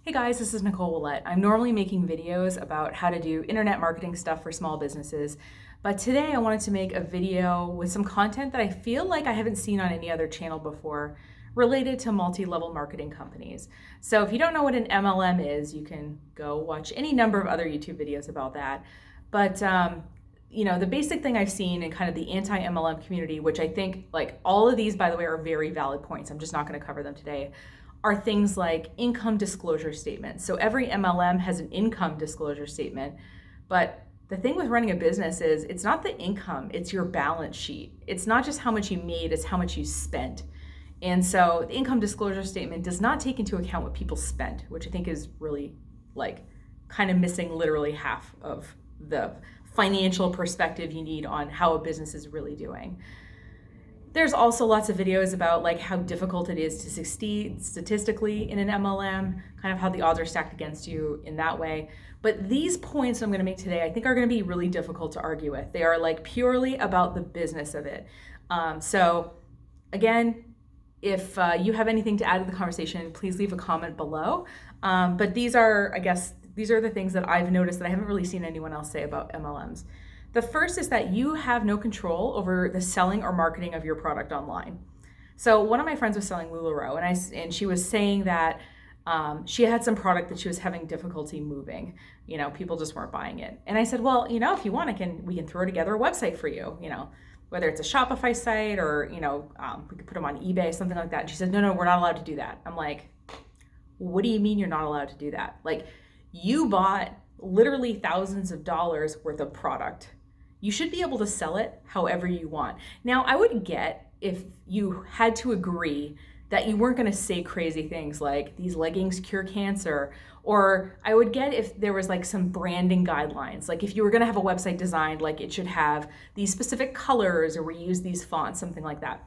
Hey guys, this is Nicole Willett. I'm normally making videos about how to do internet marketing stuff for small businesses, but today I wanted to make a video with some content that I feel like I haven't seen on any other channel before related to multi-level marketing companies. So if you don't know what an MLM is, you can go watch any number of other YouTube videos about that. But the basic thing I've seen in kind of the anti-MLM community, which I think like all of these, by the way, are very valid points. I'm just not going to cover them today, are things like income disclosure statements. So every MLM has an income disclosure statement, but the thing with running a business is it's not the income, it's your balance sheet. It's not just how much you made, it's how much you spent. And so the income disclosure statement does not take into account what people spent, which I think is really like kind of missing literally half of the financial perspective you need on how a business is really doing. There's also lots of videos about like how difficult it is to succeed statistically in an MLM, kind of how the odds are stacked against you in that way. But these points I'm going to make today, I think are going to be really difficult to argue with. They are like purely about the business of it. So again, if you have anything to add to the conversation, please leave a comment below. But these are the things that I've noticed that I haven't really seen anyone else say about MLMs. The first is that you have no control over the selling or marketing of your product online. So one of my friends was selling LuLaRoe, and she was saying that she had some product that she was having difficulty moving. People just weren't buying it. And I said, well, if you want, we can throw together a website for you. Whether it's a Shopify site or we could put them on eBay, something like that. And she said, no, we're not allowed to do that. I'm like, what do you mean you're not allowed to do that? Like, you bought literally thousands of dollars worth of product. You should be able to sell it however you want. Now, I would get if you had to agree that you weren't going to say crazy things like these leggings cure cancer, or I would get if there was like some branding guidelines, like if you were going to have a website designed, like it should have these specific colors or we use these fonts, something like that.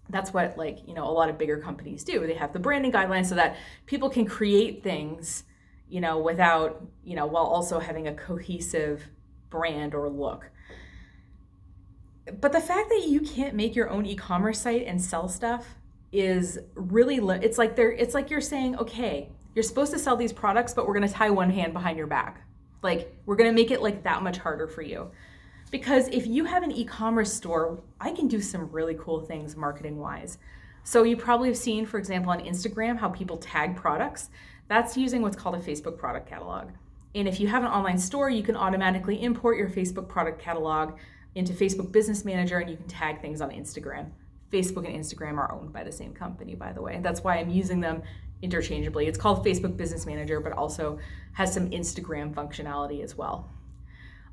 That's what a lot of bigger companies do. They have the branding guidelines so that people can create things, without, while also having a cohesive brand or look. But the fact that you can't make your own e-commerce site and sell stuff is really, it's like you're saying, okay, you're supposed to sell these products, but we're going to tie one hand behind your back. Like, we're going to make it like that much harder for you. Because if you have an e-commerce store, I can do some really cool things marketing wise. So you probably have seen, for example, on Instagram, how people tag products. That's using what's called a Facebook product catalog. And if you have an online store, you can automatically import your Facebook product catalog into Facebook Business Manager, and you can tag things on Instagram. Facebook and Instagram are owned by the same company, by the way. And that's why I'm using them interchangeably. It's called Facebook Business Manager, but also has some Instagram functionality as well.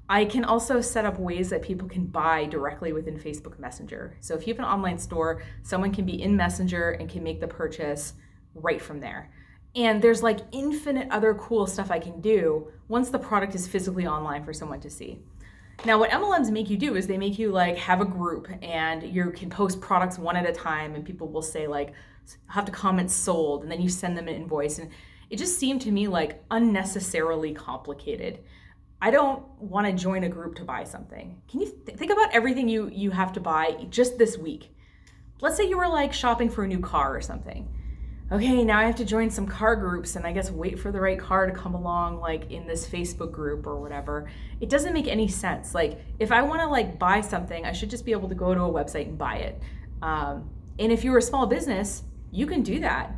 I can also set up ways that people can buy directly within Facebook Messenger. So if you have an online store, someone can be in Messenger and can make the purchase right from there. And there's like infinite other cool stuff I can do once the product is physically online for someone to see. Now, what MLMs make you do is they make you like have a group and you can post products one at a time, and people will say like, have to comment sold, and then you send them an invoice. And it just seemed to me like unnecessarily complicated. I don't want to join a group to buy something. Can you think about everything you have to buy just this week? Let's say you were like shopping for a new car or something. Okay, now I have to join some car groups and I guess wait for the right car to come along like in this Facebook group or whatever. It doesn't make any sense. Like if I want to like buy something, I should just be able to go to a website and buy it. And if you're a small business, you can do that.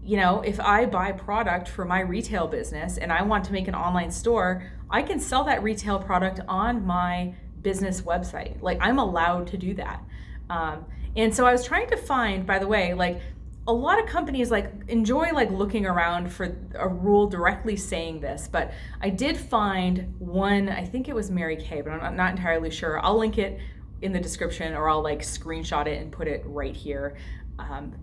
If I buy product for my retail business and I want to make an online store, I can sell that retail product on my business website. Like I'm allowed to do that. And so I was trying to find, by the way, like a lot of companies like enjoy like looking around for a rule directly saying this, but I did find one, I think it was Mary Kay, but I'm not entirely sure. I'll link it in the description, or I'll like screenshot it and put it right here.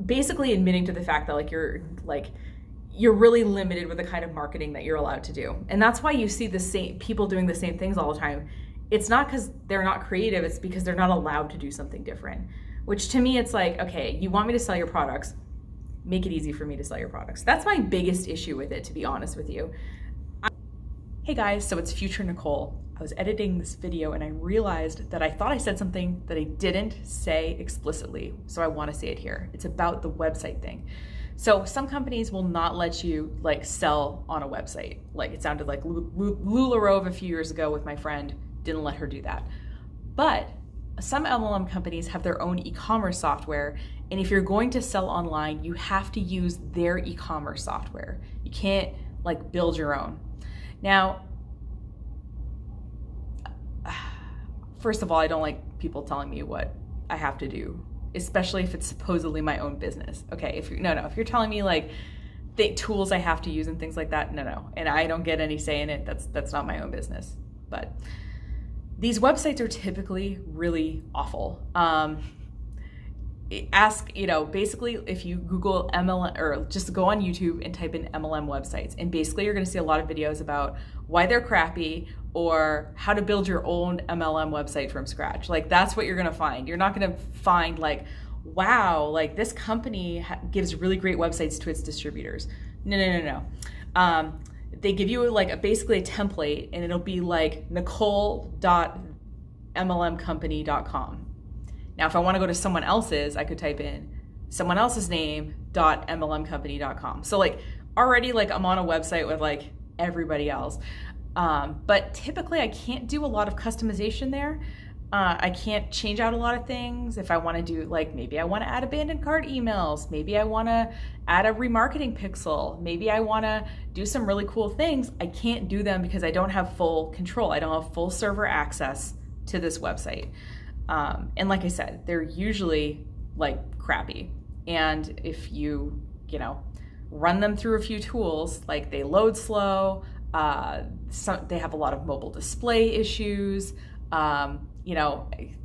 Basically admitting to the fact that you're really limited with the kind of marketing that you're allowed to do. And that's why you see the same people doing the same things all the time. It's not because they're not creative, it's because they're not allowed to do something different. Which to me, it's like, okay, you want me to sell your products, make it easy for me to sell your products. That's my biggest issue with it, to be honest with you. Hey guys, so it's Future Nicole. I was editing this video and I realized that I thought I said something that I didn't say explicitly, so I want to say it here. It's about the website thing. So some companies will not let you like sell on a website. Like it sounded like LuLaRoe a few years ago with my friend, didn't let her do that. But some MLM companies have their own e-commerce software, and if you're going to sell online, you have to use their e-commerce software. You can't like build your own. Now, first of all, I don't like people telling me what I have to do, especially if it's supposedly my own business. Okay, if you're telling me like the tools I have to use and things like that, no, and I don't get any say in it. That's not my own business. But these websites are typically really awful. Basically, if you Google MLM or just go on YouTube and type in MLM websites, and basically you're going to see a lot of videos about why they're crappy or how to build your own MLM website from scratch. Like that's what you're going to find. You're not going to find like, wow, like this company gives really great websites to its distributors. No. They give you like basically a template, and it'll be like nicole.mlmcompany.com. Now, if I want to go to someone else's, I could type in someone else's name.mlmcompany.com. So like already like I'm on a website with like everybody else. But typically I can't do a lot of customization there. I can't change out a lot of things. If I want to do like, maybe I want to add abandoned cart emails. Maybe I want to add a remarketing pixel. Maybe I want to do some really cool things. I can't do them because I don't have full control. I don't have full server access to this website. And like I said, they're usually like crappy. And if you run them through a few tools, like they load slow, they have a lot of mobile display issues.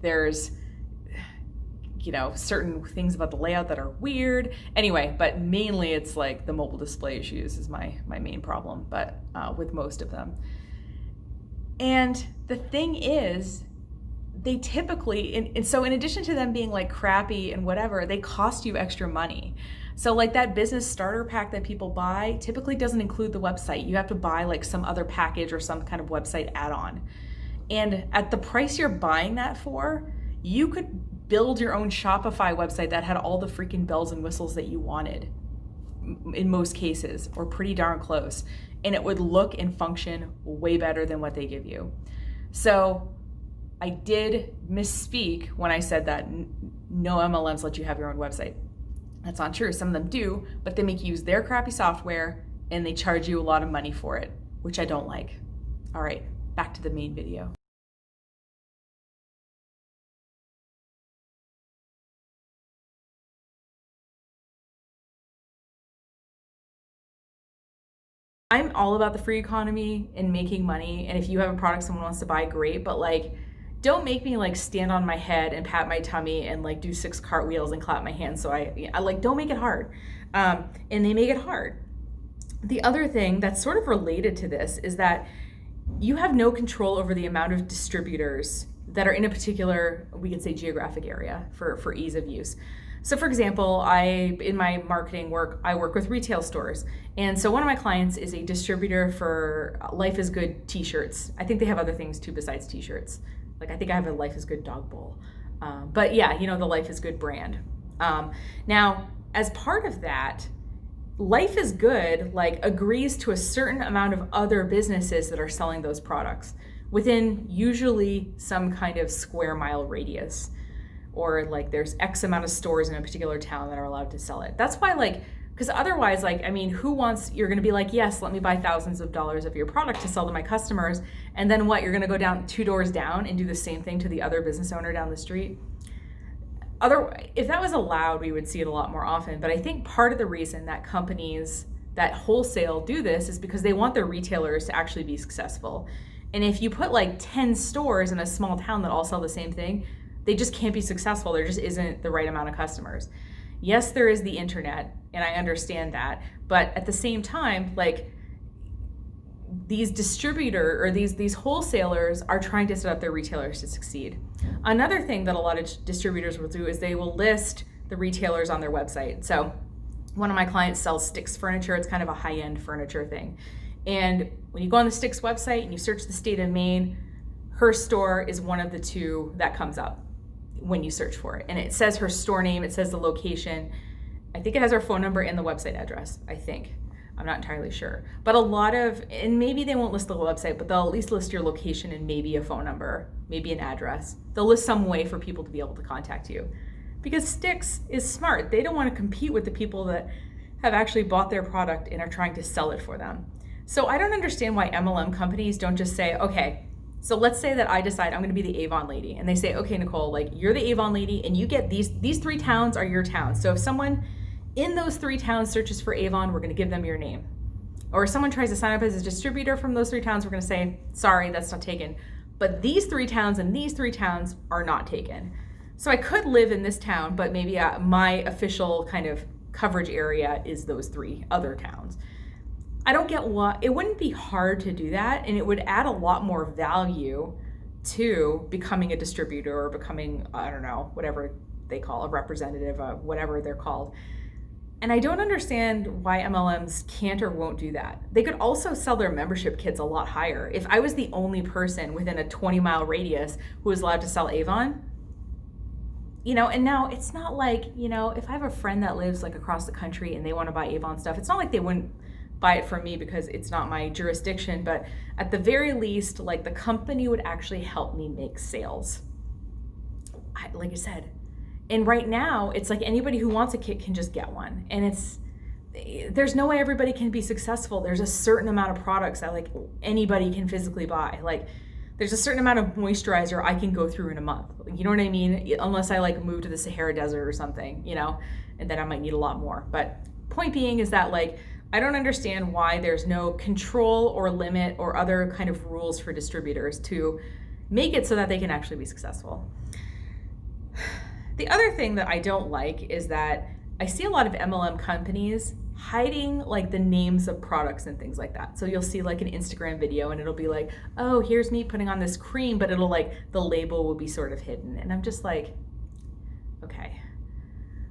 There's certain things about the layout that are weird. Anyway, but mainly it's like the mobile display issues is my main problem, but with most of them. And the thing is, they typically, and so in addition to them being like crappy and whatever, they cost you extra money. So like that business starter pack that people buy typically doesn't include the website. You have to buy like some other package or some kind of website add-on. And at the price you're buying that for, you could build your own Shopify website that had all the freaking bells and whistles that you wanted in most cases, or pretty darn close. And it would look and function way better than what they give you. So I did misspeak when I said that no MLMs let you have your own website. That's not true. Some of them do, but they make you use their crappy software and they charge you a lot of money for it, which I don't like. All right, back to the main video. I'm all about the free economy and making money. And if you have a product someone wants to buy, great. But like, don't make me like stand on my head and pat my tummy and like do 6 cartwheels and clap my hands. So I like, don't make it hard. And they make it hard. The other thing that's sort of related to this is that you have no control over the amount of distributors that are in a particular, we could say, geographic area for ease of use. So for example, in my marketing work, I work with retail stores. And so one of my clients is a distributor for Life is Good t-shirts. I think they have other things too besides t-shirts. Like I think I have a Life is Good dog bowl. But yeah, the Life is Good brand. Now, as part of that, Life is Good like agrees to a certain amount of other businesses that are selling those products within usually some kind of square mile radius. Or like there's X amount of stores in a particular town that are allowed to sell it. That's why because otherwise you're gonna be like, yes, let me buy thousands of dollars of your product to sell to my customers. And then what, you're gonna go down 2 doors down and do the same thing to the other business owner down the street? If that was allowed, we would see it a lot more often. But I think part of the reason that companies that wholesale do this is because they want their retailers to actually be successful. And if you put like 10 stores in a small town that all sell the same thing, they just can't be successful. There just isn't the right amount of customers. Yes, there is the internet, and I understand that, but at the same time, like these these wholesalers are trying to set up their retailers to succeed. Another thing that a lot of distributors will do is they will list the retailers on their website. So one of my clients sells Sticks furniture. It's kind of a high-end furniture thing. And when you go on the Sticks website and you search the state of Maine, her store is one of the 2 that comes up when you search for it. And it says her store name, it says the location, I think it has our phone number and the website address, I think. I'm not entirely sure. But a lot of, and maybe they won't list the website, but they'll at least list your location and maybe a phone number, maybe an address. They'll list some way for people to be able to contact you. Because Stix is smart. They don't want to compete with the people that have actually bought their product and are trying to sell it for them. So I don't understand why MLM companies don't just say, okay, so let's say that I decide I'm going to be the Avon lady. And they say, okay, Nicole, like you're the Avon lady and you get these 3 towns are your towns. So if someone in those 3 towns searches for Avon, we're going to give them your name. Or if someone tries to sign up as a distributor from those 3 towns, we're going to say, sorry, that's not taken. But these 3 towns and these 3 towns are not taken. So I could live in this town, but maybe my official kind of coverage area is those 3 other towns. I don't get why. It wouldn't be hard to do that, and it would add a lot more value to becoming a distributor or becoming, I don't know, whatever they call a representative, whatever they're called. And I don't understand why MLMs can't or won't do that. They could also sell their membership kits a lot higher. If I was the only person within a 20-mile radius who was allowed to sell Avon, and now it's not like, if I have a friend that lives like across the country and they want to buy Avon stuff, it's not like they wouldn't buy it from me because it's not my jurisdiction, but at the very least, like the company would actually help me make sales. Like I said, and right now it's like anybody who wants a kit can just get one. And there's no way everybody can be successful. There's a certain amount of products that like anybody can physically buy. Like there's a certain amount of moisturizer I can go through in a month. You know what I mean? Unless I like move to the Sahara Desert or something, and then I might need a lot more. But point being is that like, I don't understand why there's no control or limit or other kind of rules for distributors to make it so that they can actually be successful. The other thing that I don't like is that I see a lot of MLM companies hiding like the names of products and things like that. So you'll see like an Instagram video and it'll be like, oh, here's me putting on this cream, but it'll like, the label will be sort of hidden. And I'm just like, okay.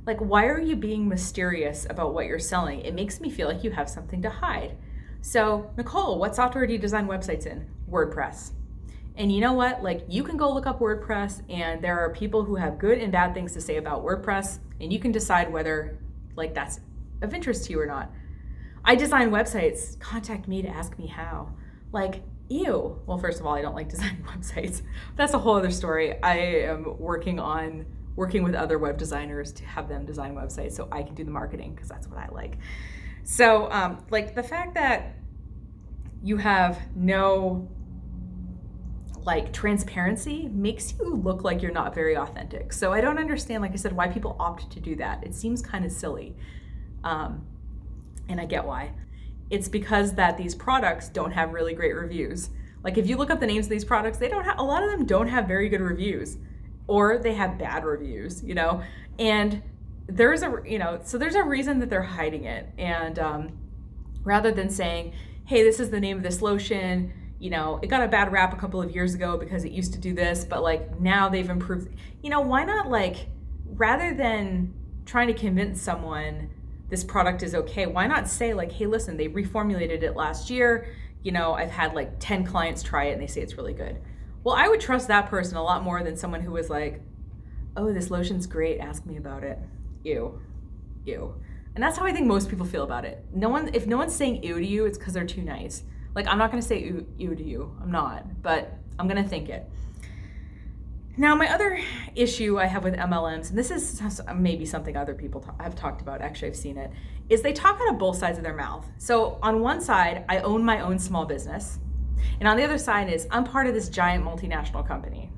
Like, why are you being mysterious about what you're selling? It makes me feel like you have something to hide. So, Nicole, what software do you design websites in? WordPress. And you know what? Like, you can go look up WordPress, and there are people who have good and bad things to say about WordPress, and you can decide whether, like, that's of interest to you or not. I design websites. Contact me to ask me how. Like, ew. Well, first of all, I don't like designing websites. That's a whole other story. I am working with other web designers to have them design websites so I can do the marketing because that's what I like. So like the fact that you have no like transparency makes you look like you're not very authentic. So I don't understand, like I said, why people opt to do that. It seems kind of silly. And I get why. It's because that these products don't have really great reviews. Like if you look up the names of these products, a lot of them don't have very good reviews. Or they have bad reviews, and there's a reason that they're hiding it. And rather than saying, hey, this is the name of this lotion, it got a bad rap a couple of years ago because it used to do this, but like now they've improved. Why not, like, rather than trying to convince someone this product is okay, why not say like, hey, listen, they reformulated it last year. I've had like 10 clients try it and they say it's really good. Well, I would trust that person a lot more than someone who was like, oh, this lotion's great, ask me about it. Ew. And that's how I think most people feel about it. If no one's saying ew to you, it's because they're too nice. Like, I'm not gonna say ew to you, I'm not, but I'm gonna think it. Now, my other issue I have with MLMs, and this is maybe something other people have talked about, actually I've seen it, is they talk out of both sides of their mouth. So on one side, I own my own small business. And on the other side is I'm part of this giant multinational company.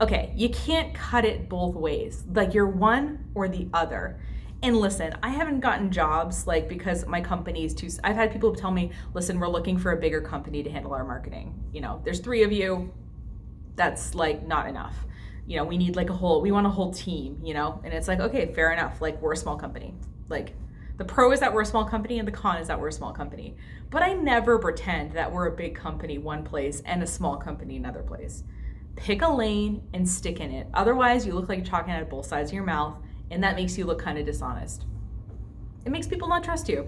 Okay, you can't cut it both ways. Like you're one or the other. And listen, I haven't gotten jobs like because my company is too, I've had people tell me, listen, we're looking for a bigger company to handle our marketing. There's 3 of you, that's like not enough. We need like we want a whole team, and it's like, okay, fair enough. Like we're a small company. Like the pro is that we're a small company and the con is that we're a small company. But I never pretend that we're a big company one place and a small company another place. Pick a lane and stick in it. Otherwise, you look like you're talking out of both sides of your mouth, and that makes you look kind of dishonest. It makes people not trust you.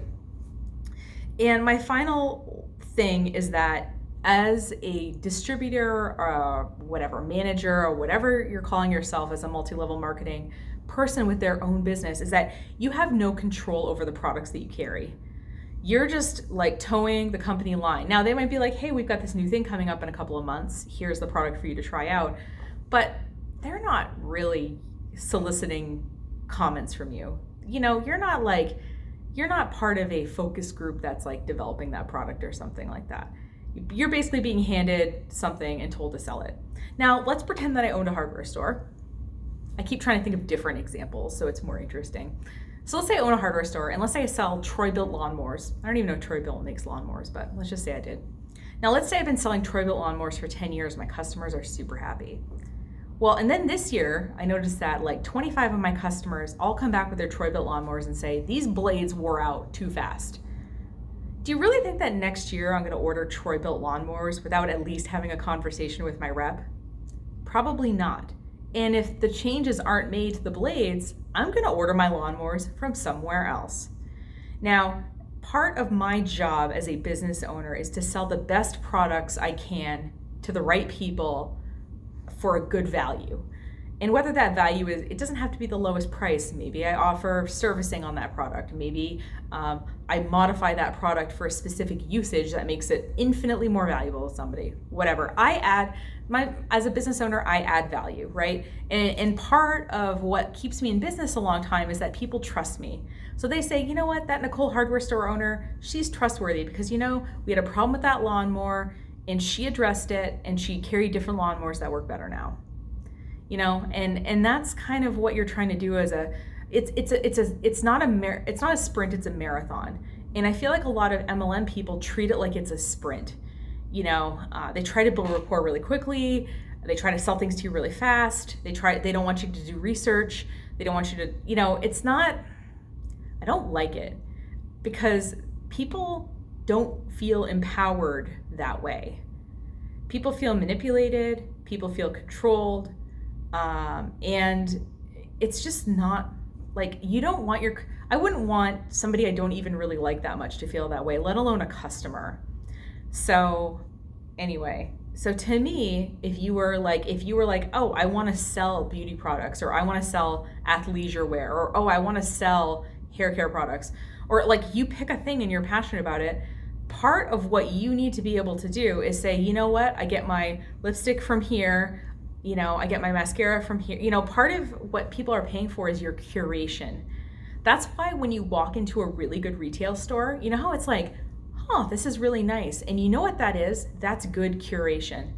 And my final thing is that as a distributor or whatever, manager or whatever you're calling yourself as a multi-level marketing person with their own business is that you have no control over the products that you carry. You're just like towing the company line. Now they might be like, hey, we've got this new thing coming up in a couple of months. Here's the product for you to try out. But they're not really soliciting comments from you. You know, you're not part of a focus group that's like developing that product or something like that. You're basically being handed something and told to sell it. Now, let's pretend that I owned a hardware store. I keep trying to think of different examples so it's more interesting. So let's say I own a hardware store, and let's say I sell Troy-Bilt lawnmowers. I don't even know if Troy-Bilt makes lawnmowers, but let's just say I did. Now, let's say I've been selling Troy-Bilt lawnmowers for 10 years. My customers are super happy. Well, and then this year, I noticed that like 25 of my customers all come back with their Troy-Bilt lawnmowers and say, these blades wore out too fast. Do you really think that next year I'm going to order Troy-Bilt lawnmowers without at least having a conversation with my rep? Probably not. And if the changes aren't made to the blades, I'm going to order my lawnmowers from somewhere else. Now, part of my job as a business owner is to sell the best products I can to the right people for a good value. And whether that value is, it doesn't have to be the lowest price. Maybe I offer servicing on that product. Maybe I modify that product for a specific usage that makes it infinitely more valuable to somebody. Whatever. As a business owner, I add value, right? And part of what keeps me in business a long time is that people trust me. So they say, you know what, that Nicole hardware store owner, she's trustworthy because, you know, we had a problem with that lawnmower and she addressed it and she carried different lawnmowers that work better now. You know, and that's kind of what you're trying to do as it's not a sprint, it's a marathon. And I feel like a lot of MLM people treat it like it's a sprint. You know, they try to build rapport really quickly. They try to sell things to you really fast. They don't want you to do research. They don't want you to, you know, I don't like it because people don't feel empowered that way. People feel manipulated. People feel controlled. And it's just not like, I wouldn't want somebody I don't even really like that much to feel that way, let alone a customer. So anyway, so to me, if you were like, oh, I want to sell beauty products, or I want to sell athleisure wear, or, oh, I want to sell hair care products, or like you pick a thing and you're passionate about it, part of what you need to be able to do is say, you know what, I get my lipstick from here. You know, I get my mascara from here. You know, part of what people are paying for is your curation. That's why when you walk into a really good retail store, you know how it's like, oh, this is really nice. And you know what that is? That's good curation.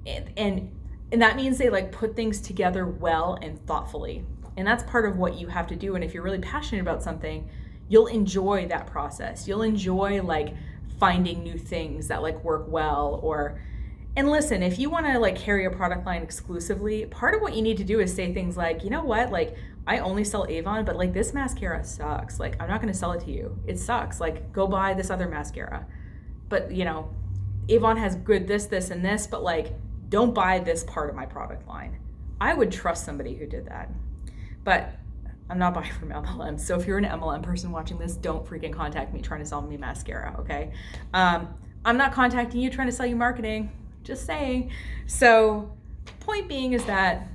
And that means they like put things together well and thoughtfully. And that's part of what you have to do. And if you're really passionate about something, you'll enjoy that process. You'll enjoy like finding new things that like work well, and listen, if you want to like carry a product line exclusively, part of what you need to do is say things like, you know what, like I only sell Avon, but like this mascara sucks. Like I'm not going to sell it to you. It sucks. Like go buy this other mascara. But you know, Avon has good this, and this, but like don't buy this part of my product line. I would trust somebody who did that. But I'm not buying from MLM. So if you're an MLM person watching this, don't freaking contact me trying to sell me mascara, okay? I'm not contacting you trying to sell you marketing. Just saying. So point being is that,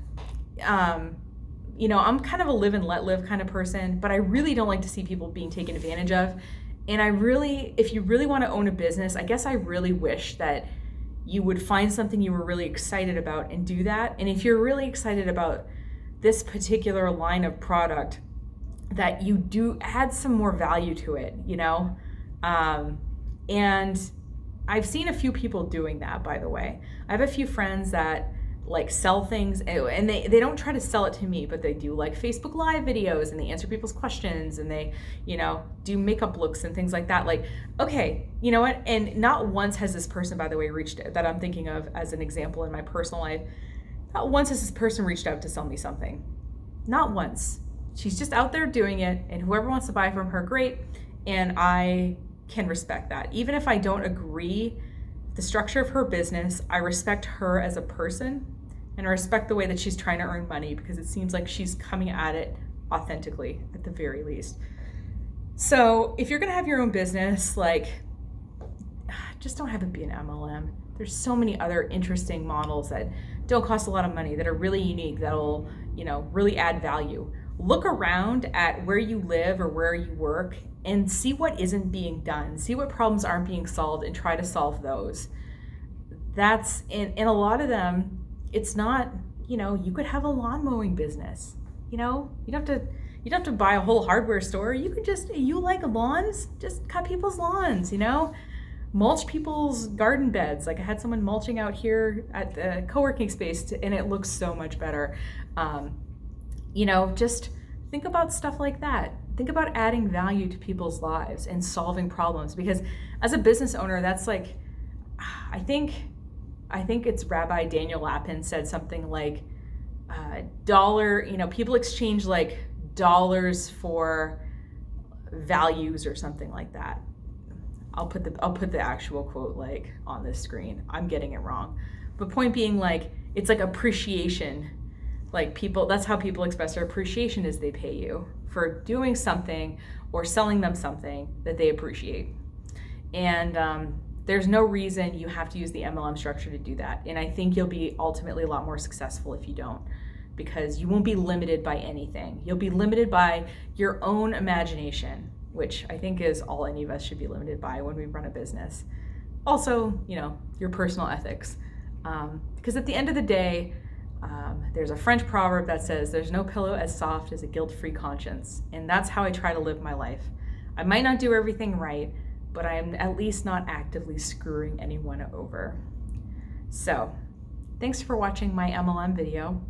you know, I'm kind of a live and let live kind of person, but I really don't like to see people being taken advantage of. And if you really want to own a business, I guess I really wish that you would find something you were really excited about and do that. And if you're really excited about this particular line of product, that you do add some more value to it, you know? And I've seen a few people doing that, by the way. I have a few friends that like sell things and they don't try to sell it to me, but they do like Facebook Live videos and they answer people's questions and they, you know, do makeup looks and things like that. Like, okay, you know what? And not once has this person, by the way, that I'm thinking of as an example in my personal life, not once has this person reached out to sell me something. Not once. She's just out there doing it, and whoever wants to buy from her, great. And I can respect that. Even if I don't agree with the structure of her business, I respect her as a person, and I respect the way that she's trying to earn money, because it seems like she's coming at it authentically at the very least. So if you're gonna have your own business, like, just don't have it be an MLM. There's so many other interesting models that don't cost a lot of money, that are really unique, that'll, you know, really add value. look around at where you live or where you work and see what isn't being done, see what problems aren't being solved, and try to solve those. That's in a lot of them, it's not, you could have a lawn mowing business. You don't have to buy a whole hardware store. You could you like lawns, just cut people's lawns, mulch people's garden beds. Like I had someone mulching out here at the co-working space and it looks so much better. Just think about stuff like that. Think about adding value to people's lives and solving problems, because as a business owner, that's like, I think it's Rabbi Daniel Lapin said something like, people exchange like dollars for values or something like that. I'll put the actual quote like on this screen. I'm getting it wrong. But point being, like, it's like appreciation. Like that's how people express their appreciation, is they pay you for doing something or selling them something that they appreciate. And there's no reason you have to use the MLM structure to do that. And I think you'll be ultimately a lot more successful if you don't, because you won't be limited by anything. You'll be limited by your own imagination, which I think is all any of us should be limited by when we run a business. Also, your personal ethics. Because at the end of the day, there's a French proverb that says, there's no pillow as soft as a guilt-free conscience. And that's how I try to live my life. I might not do everything right, but I am at least not actively screwing anyone over. So, thanks for watching my MLM video.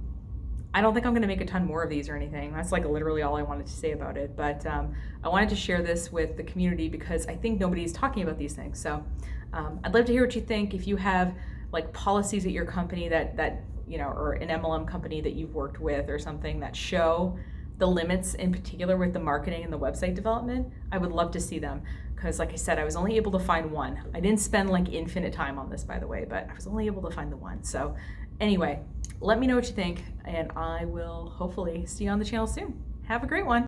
I don't think I'm going to make a ton more of these or anything. That's like literally all I wanted to say about it. But I wanted to share this with the community because I think nobody's talking about these things. So I'd love to hear what you think. If you have like policies at your company that or an MLM company that you've worked with or something that show the limits, in particular with the marketing and the website development, I would love to see them. Because like I said, I was only able to find one. I didn't spend like infinite time on this, by the way, but I was only able to find the one. So anyway, let me know what you think, and I will hopefully see you on the channel soon. Have a great one.